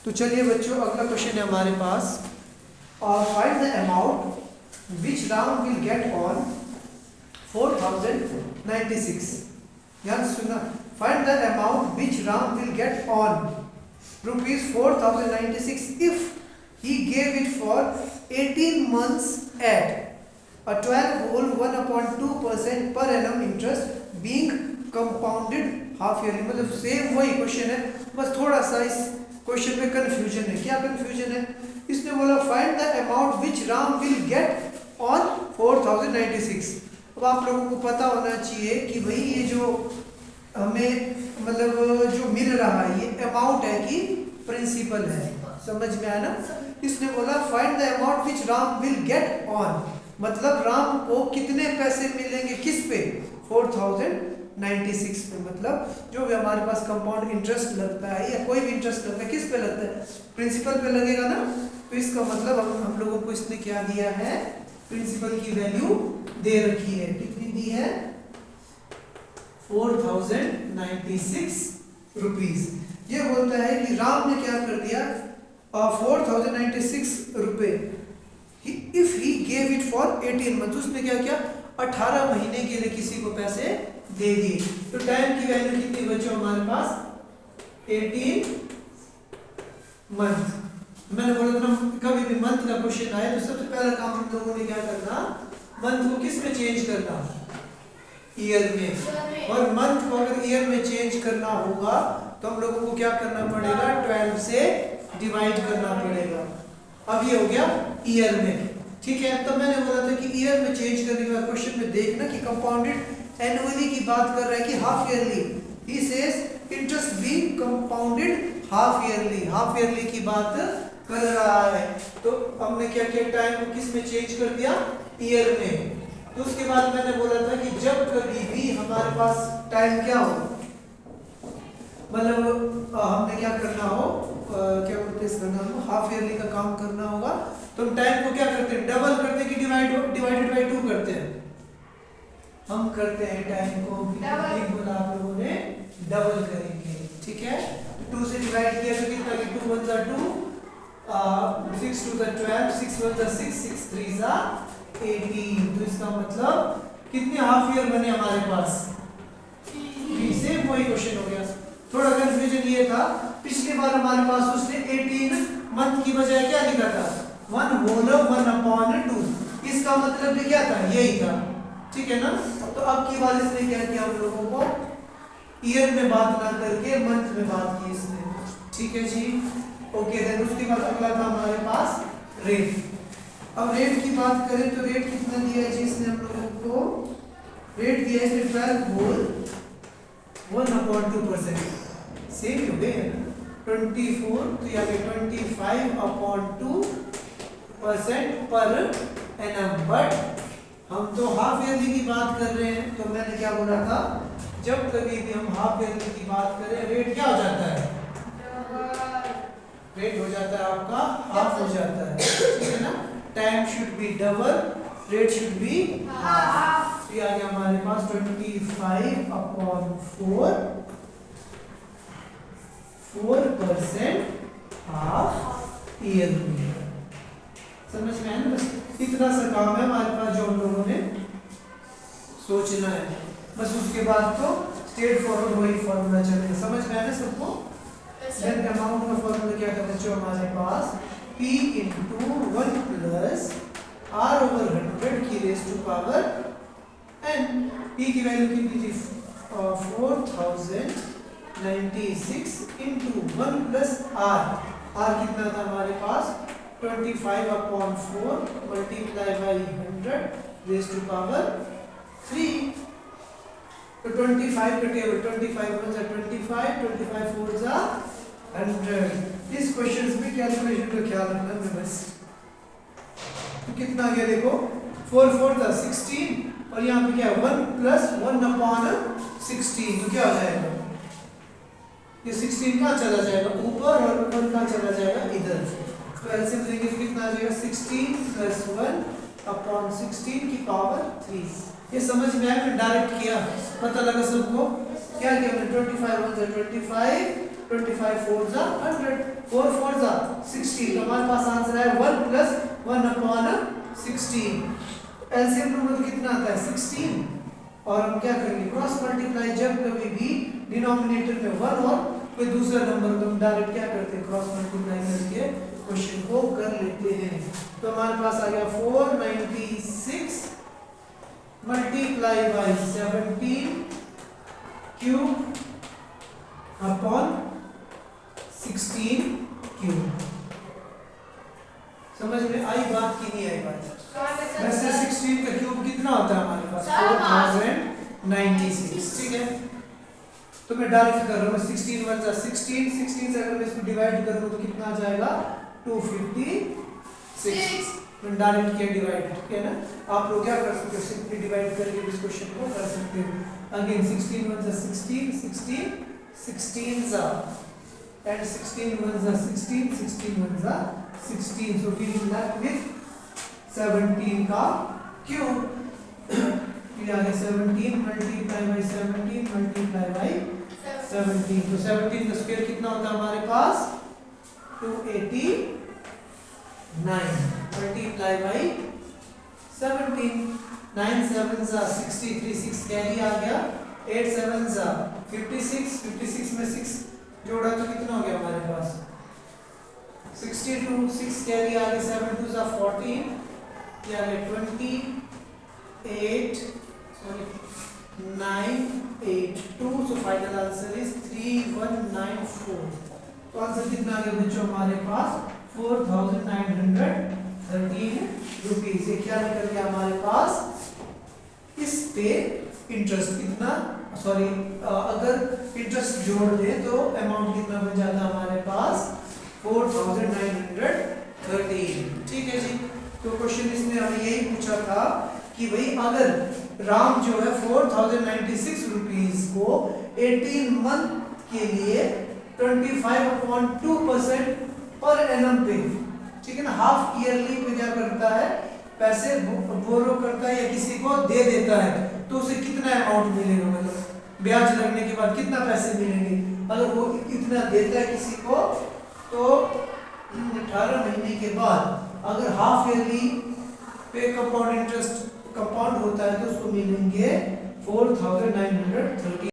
तो चलिए बच्चों, अगला क्वेश्चन है हमारे पास, find the amount which Ram will get on 4096। ध्यान से सुनना, find the amount which Ram will get on rupees 4096 if he gave it for 18 months at a 12 whole 1/2% per annum interest being compounded half yearly। मतलब same वही question है, बस थोड़ा सा इस क्वेश्चन में कंफ्यूजन है। क्या कंफ्यूजन है? इसने बोला find the amount which Ram will get on 4096। अब आप लोगों को पता होना चाहिए कि भाई ये जो हमें मतलब जो मिल रहा है ये अमाउंट है कि प्रिंसिपल है। समझ में आया ना? इसने बोला find the amount which Ram will get on, मतलब राम को कितने पैसे मिलेंगे किस पे? 4096 पे। मतलब जो भी हमारे पास कंपाउंड इंटरेस्ट लगता है या कोई भी इंटरेस्ट लगता है किस पे लगता है? प्रिंसिपल पे लगेगा ना। तो इसका मतलब हम लोगों को इसने क्या दिया है? प्रिंसिपल की वैल्यू दे रखी है। कितनी दी है? 4096 रुपीज। ये बोलता है कि राम ने क्या कर दिया, 4096 रुपए if he gave it for 18 month. उसने क्या किया? 18 महीने के लिए किसी को पैसे दे दिए। तो टाइम की वैल्यू कितनी बच्चों हमारे पास? 18 मंथ। मैंने बोला था कभी भी मंथ का क्वेश्चन आए तो सबसे पहला काम हम लोगों ने क्या करना, मंथ को किस में चेंज करना? ईयर में। और मंथ को अगर ईयर में चेंज करना होगा तो हम लोगों को क्या करना पड़ेगा? 12 से डिवाइड करना पड़ेगा। अब ये हो गया ईयर में, ठीक है। तो मैंने बोला था कि ईयर में चेंज करने के बाद क्वेश्चन में देखना कि कंपाउंडेड एनुअली की बात कर रहा है कि half yearly. He says interest being compounded half yearly, half yearly की बात कर रहा है। तो हमने क्या किया? टाइम को किस में चेंज कर दिया? ईयर में। तो उसके बाद मैंने बोला था कि जब कभी भी हमारे पास टाइम क्या हो, मतलब हमने क्या करना हो, क्या बोलते हैं इसका नाम, हाफ ईयरली का काम करना होगा तो हम टाइम को क्या करते हैं? डबल करते हैं कि डिवाइडेड बाय 2 करते हैं? हम करते हैं टाइम को बोला आप लोगों ने डबल करेंगे, ठीक है। 2 से डिवाइड किया तो कितना? 2 1 जा 2, 6 2 जा 12, 6 1 जा 6, 6 3 जा 18। तो इसका मतलब कितने हाफ ईयर बने हमारे पास? 3। से वही क्वेश्चन हो गया। थोड़ा कंफ्यूजन ये था, पिछली बार हमारे पास उसने 18 मंथ की बजाय क्या लिखा था? 1 होल 1/2। इसका मतलब भी क्या था? यही था, ठीक है ना। तो अब की बार इसने क्या किया? हम लोगों को ईयर में बात ना करके मंथ में बात की इसने, ठीक है जी। ओके, देन उसके बाद अगला था हमारे पास रेट। अब रेट की बात करें तो रेट कितना दिया है जी इसने हम लोगों को? रेट दिया है इसने 12 होल 1/2%। सेम हो गए हैं 24, तो यहाँ पे 25/2% पर एनम। बट हम तो हाफ ईयरली की बात कर रहे हैं, तो मैंने क्या बोला था? जब कभी भी हम हाफ ईयरली की बात करें रेट क्या हो जाता है? रेट हो जाता है आपका हाफ हो जाता है, ठीक है ना। Time should be double, rate should be half. तो आ गया हमारे पास 25/4% हाफ ईयर में। समझ में आया ना? बस इतना सा काम है हमारे पास जो हम लोगों ने सोचना है, बस उसके बाद तो स्ट्रेट फॉरवर्ड वही फॉर्मूला चलेगा। समझ में आया ना सबको? देन अमाउंट का फॉर्मूला क्या था बच्चों हमारे पास? P into 1 plus R/100 की raise to power n। P की वैल्यू कितनी थी? 4096 into 1 plus R। R कितना था हमारे पास? 25/4 multiply by 100 raise to power 3। तो 25 का टेबल 25 1 जा 25, 25 4 जा 100। इस क्वेश्चंस में कैलकुलेशन का ख्याल रखना है बस। तो कितना आ गया देखो? 4 4 था 16 और यहाँ पे क्या है? 1 plus 1/16। तो क्या हो जाएगा? ये 16 कहाँ चला जाएगा? ऊपर, और 1 कहाँ चला जाएगा? इधर। तो एलसीएम लेंगे तो कितना आ जाएगा? 16 plus 1/16 की पावर 3। ये समझ में आया? मैंने डायरेक्ट किया, पता लगा सबको? क्या किया हमने? 25 1 जा 25 25 4 जा 100, 4 4 जा 16। तो हमारे पास आंसर है 1 प्लस 1 अपॉन 16। एलसीएम में तो कितना आता है 16। और हम क्या करेंगे क्रॉस मल्टीप्लाई। जब कभी भी डिनोमिनेटर में 1 और कोई दूसरा नंबर तो हम डायरेक्ट क्या करते हैं क्रॉस मल्टीप्लाई करके क्वेश्चन को कर लेते हैं। तो हमारे पास आ गया 496 multiply by 17 cube upon 16 cube. समझ में आई बात कि नहीं आई बात? वैसे 16 का क्यूब कितना होता है हमारे पास 4096। ठीक है, तो मैं डायरेक्ट कर रहा हूँ 16 1 जा 16, 16 से अगर मैं इसको डिवाइड करूँ तो कितना आ जाएगा 256। मैं डायरेक्ट किया डिवाइड। ठीक है ना, आप लोग क्या कर सकते हो सिंपली डिवाइड करके इस क्वेश्चन को कर सकते हो। अगेन 16 1 जा 16, 16 16 जा and 16 1 जा 16, 16 1 जा 16। so we will left with 17 का क्यूब। ये आ गया 17 मल्टीप्लाई बाय 17 मल्टीप्लाई बाय 17। तो 17 का स्क्वायर कितना होता है हमारे पास 289 मल्टीप्लाई बाय 17। 9 7 जा 63, 6 कैरी आ गया। 8 7 जा 56, 56 में 6 जोड़ा तो कितना हो गया हमारे पास 62। 6 कैरी आ गया। 7 2 जा 14, ये आ गया 28 982। So final answer is 3194। तो आंसर कितना आ गया बच्चों हमारे पास 4913 रुपीज। ये क्या निकल गया हमारे पास इस पे इंटरेस्ट कितना सॉरी अगर इंटरेस्ट जोड़ दे तो अमाउंट कितना बन जाता है हमारे पास 4913। ठीक है जी। तो क्वेश्चन इसमें हमें यही पूछा था कि भाई अगर राम जो है 4096 रुपीज को 18 मंथ के लिए 25.2% पर एनम पे, ठीक है ना, हाफ ईयरली पे क्या करता है पैसे बोरो करता है या किसी को दे देता है तो उसे कितना अमाउंट मिलेगा, मतलब ब्याज लगने के बाद कितना पैसे मिलेंगे। अगर वो इतना देता है किसी को तो 18 महीने के बाद अगर हाफ ईयरली पे कंपाउंड इंटरेस्ट कंपाउंड होता है तो उसको मिलेंगे 4930।